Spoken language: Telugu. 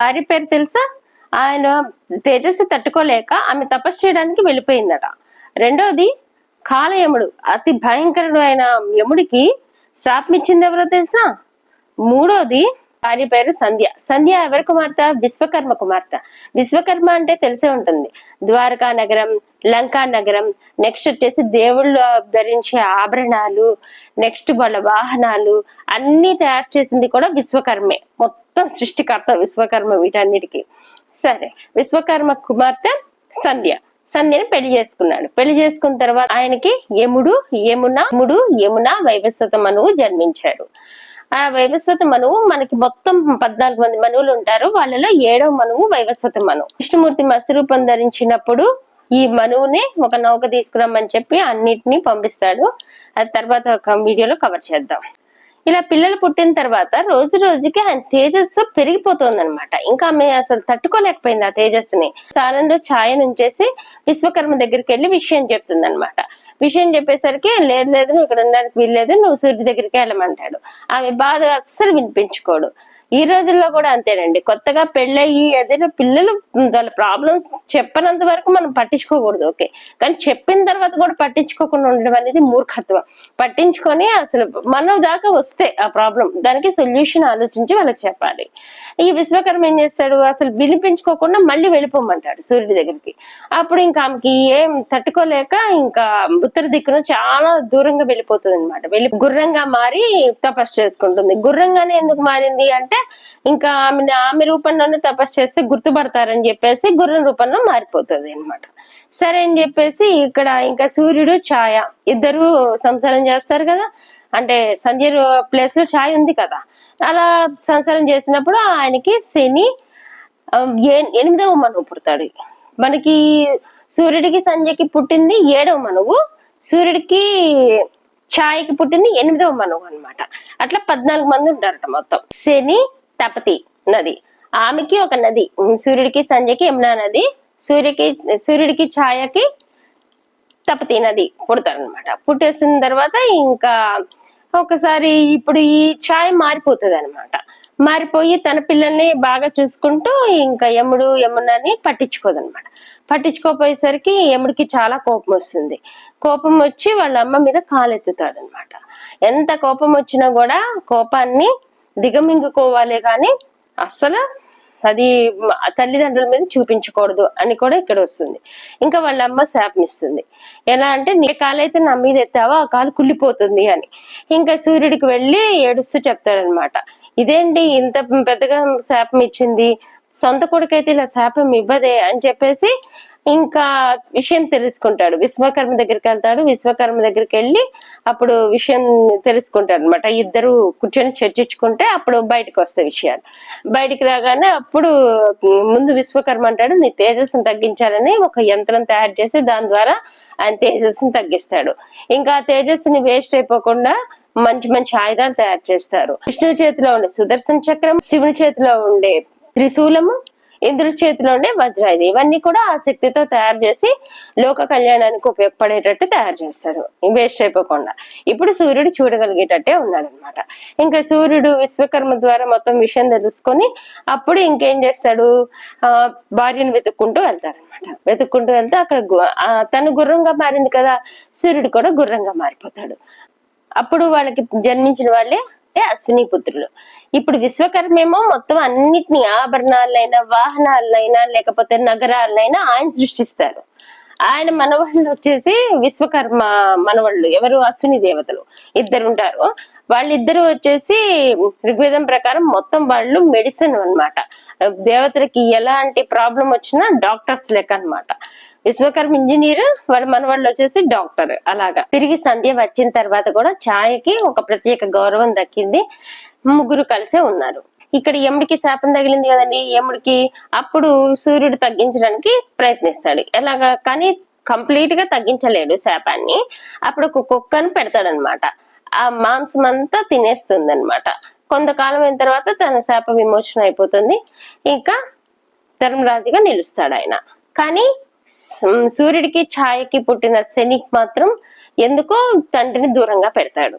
భార్య పేరు తెలుసా? ఆయన తేజస్సు తట్టుకోలేక ఆమె తపస్సు చేయడానికి వెళ్ళిపోయిందట. రెండోది కాలయముడు, అతి భయంకరమైన యముడికి శాపం ఇచ్చింది ఎవరో తెలుసా? మూడోది భార్య పేరు సంధ్య. సంధ్య ఎవరి కుమార్తె? విశ్వకర్మ కుమార్తె. విశ్వకర్మ అంటే తెలిసే ఉంటుంది, ద్వారకా నగరం, లంకా నగరం, నెక్స్ట్ వచ్చేసి దేవుళ్ళు ధరించే ఆభరణాలు, నెక్స్ట్ వాళ్ళ వాహనాలు అన్ని తయారు చేసింది కూడా విశ్వకర్మే. మొత్తం సృష్టికర్త విశ్వకర్మ వీటన్నిటికీ. సరే, విశ్వకర్మ కుమార్తె సంధ్య. సంధ్యని పెళ్లి చేసుకున్నాడు. పెళ్లి చేసుకున్న తర్వాత ఆయనకి యమున వైవస్వత మనువు జన్మించాడు. ఆ వైవస్వత మనువు మనకి మొత్తం 14 మంది మనువులు ఉంటారు. వాళ్ళలో 7వ మనువు వైవస్వత మనువు. విష్ణుమూర్తి మత్స్య రూపం ధరించినప్పుడు ఈ మనువుని ఒక నౌక తీసుకురమ్మని చెప్పి అన్నిటినీ పంపిస్తాడు. అది తర్వాత ఒక వీడియోలో కవర్ చేద్దాం. ఇలా పిల్లలు పుట్టిన తర్వాత రోజు రోజుకి ఆయన తేజస్సు పెరిగిపోతుంది అనమాట. ఇంకా ఆమె అసలు తట్టుకోలేకపోయింది ఆ తేజస్సుని. స్థానంలో ఛాయ నుంచేసి విశ్వకర్మ దగ్గరికి వెళ్ళి విషయం చెప్తుంది అనమాట. విషయం చెప్పేసరికి లేదు నువ్వు ఇక్కడ ఉండడానికి వీల్లేదు, నువ్వు సూర్యుడి దగ్గరికి వెళ్ళమంటాడు. ఆమె బాధ అస్సలు వినిపించుకోడు. ఈ రోజుల్లో కూడా అంతేనండి. కొత్తగా పెళ్ళయి ఏదైనా పిల్లలు వాళ్ళ ప్రాబ్లమ్స్ చెప్పనంత వరకు మనం పట్టించుకోకూడదు, ఓకే, కానీ చెప్పిన తర్వాత కూడా పట్టించుకోకుండా ఉండడం అనేది మూర్ఖత్వం. పట్టించుకొని అసలు మన దాకా వస్తే ఆ ప్రాబ్లం దానికి సొల్యూషన్ ఆలోచించి వాళ్ళకి చెప్పాలి. ఈ విశ్వకర్మ ఏం చేస్తాడు, అసలు వినిపించుకోకుండా మళ్ళీ వెళ్ళిపోమంటాడు సూర్యుడి దగ్గరికి. అప్పుడు ఇంకా ఆమెకి ఏం తట్టుకోలేక ఇంకా ఉత్తర దిక్కున చాలా దూరంగా వెళ్ళిపోతుంది అనమాట. వెళ్ళి గుర్రంగా మారి తపస్సు చేసుకుంటుంది. గుర్రంగానే ఎందుకు మారింది అంటే ఇంకా ఆమె రూపంలోనే తపస్సు చేస్తే గుర్తుపడతారని చెప్పేసి గుర్రం రూపంలో మారిపోతుంది అనమాట. సరే అని చెప్పేసి ఇక్కడ ఇంకా సూర్యుడు ఛాయ ఇద్దరు సంసారం చేస్తారు కదా. అంటే సంధ్య ప్లేస్ లో ఛాయ ఉంది కదా. అలా సంసారం చేసినప్పుడు ఆయనకి శని 8వ మనువు పుడతాడు. మనకి సూర్యుడికి సంధ్యకి పుట్టింది 7వ మనువు, సూర్యుడికి ఛాయకి పుట్టింది 8వ మనువు అనమాట. అట్లా 14 మంది ఉంటారట మొత్తం. శని తపతి నది, ఆమెకి ఒక నది, సూర్యుడికి సంధ్యకి యమునా నది, సూర్యుడికి ఛాయకి తపతి నది పుడతారనమాట. పుట్టేసిన తర్వాత ఇంకా ఒకసారి ఇప్పుడు ఈ ఛాయ మారిపోతుంది అనమాట. మారిపోయి తన పిల్లల్ని బాగా చూసుకుంటూ ఇంకా యమునని పట్టించుకోదనమాట. పట్టించుకోపోయేసరికి యముడికి చాలా కోపం వస్తుంది. కోపం వచ్చి వాళ్ళ అమ్మ మీద కాలెత్తుతాడు అనమాట. ఎంత కోపం వచ్చినా కూడా కోపాన్ని దిగమింగుకోవాలి కానీ అస్సలు అది తల్లిదండ్రుల మీద చూపించకూడదు అని కూడా ఇక్కడ వస్తుంది. ఇంకా వాళ్ళ అమ్మ శాపం ఇస్తుంది. ఎలా అంటే, నీ కాలైతే నా మీద ఎత్తావో ఆ కాలు కుళ్ళిపోతుంది అని. ఇంకా సూర్యుడికి వెళ్ళి ఏడుస్తూ చెప్తాడనమాట, ఇదేంటి ఇంత పెద్దగా శాపం ఇచ్చింది, సొంత కొడుకైతే ఇలా శాపం ఇవ్వదే అని చెప్పేసి ఇంకా విషయం తెలుసుకుంటాడు. విశ్వకర్మ దగ్గరికి వెళ్తాడు. విశ్వకర్మ దగ్గరికి వెళ్ళి అప్పుడు విషయం తెలుసుకుంటాడు అనమాట. ఇద్దరు కూర్చొని చర్చించుకుంటే అప్పుడు బయటకు వస్తాయి విషయాలు. బయటికి రాగానే అప్పుడు ముందు విశ్వకర్మ అంటాడు, నీ తేజస్సును తగ్గించాలని ఒక యంత్రం తయారు చేసి దాని ద్వారా ఆయన తేజస్సును తగ్గిస్తాడు. ఇంకా ఆ తేజస్సుని వేస్ట్ అయిపోకుండా మంచి మంచి ఆయుధాలు తయారు చేస్తారు. విష్ణువు చేతిలో ఉండే సుదర్శన చక్రం, శివుని చేతిలో ఉండే త్రిశూలము, ఇంద్రుడి చేతిలో ఉండే వజ్రాయుధం, ఇవన్నీ కూడా ఆ శక్తితో తయారు చేసి లోక కళ్యాణానికి ఉపయోగపడేటట్టు తయారు చేస్తారు, వేస్ట్ అయిపోకుండా. ఇప్పుడు సూర్యుడు చూడగలిగేటట్టే ఉన్నాడనమాట. ఇంకా సూర్యుడు విశ్వకర్మ ద్వారా మొత్తం విషయం తెలుసుకొని అప్పుడు ఇంకేం చేస్తాడు, భార్యను వెతుక్కుంటూ వెళ్తాడనమాట. వెతుక్కుంటూ వెళ్తే అక్కడ తను గుర్రంగా మారింది కదా, సూర్యుడు కూడా గుర్రంగా మారిపోతాడు. అప్పుడు వాళ్ళకి జన్మించిన వాళ్ళే అశ్విని పుత్రులు. ఇప్పుడు విశ్వకర్మేమో మొత్తం అన్నిటినీ ఆభరణాలైనా, వాహనాలైనా, లేకపోతే నగరాలైనా ఆయన సృష్టిస్తారు. ఆయన మనవాళ్ళు వచ్చేసి విశ్వకర్మ మనవాళ్ళు ఎవరు, అశ్విని దేవతలు ఇద్దరు ఉంటారు. వాళ్ళిద్దరు వచ్చేసి ఋగ్వేదం ప్రకారం మొత్తం వాళ్ళు మెడిసిన్ అన్నమాట. దేవతలకి ఎలాంటి ప్రాబ్లం వచ్చినా డాక్టర్స్ లెక్క అన్నమాట. విశ్వకర్మ ఇంజనీర్, వాళ్ళ మనవాళ్ళు వచ్చేసి డాక్టర్. అలాగా తిరిగి సంధ్య వచ్చిన తర్వాత కూడా ఛాయకి ఒక ప్రత్యేక గౌరవం దక్కింది. ముగ్గురు కలిసే ఉన్నారు. ఇక్కడ యముడికి శాపం తగిలింది కదండి, యముడికి అప్పుడు సూర్యుడు తగ్గించడానికి ప్రయత్నిస్తాడు. ఎలాగా, కానీ కంప్లీట్ గా తగ్గించలేడు శాపాన్ని. అప్పుడు ఒక కుక్కను పెడతాడనమాట. ఆ మాంసం అంతా తినేస్తుంది అనమాట. కొంతకాలం అయిన తర్వాత తన శాప విమోచన అయిపోతుంది. ఇంకా ధర్మరాజుగా నిలుస్తాడు ఆయన. కానీ సూర్యుడికి ఛాయకి పుట్టిన శనికి మాత్రం ఎందుకో తండ్రిని దూరంగా పెడతాడు.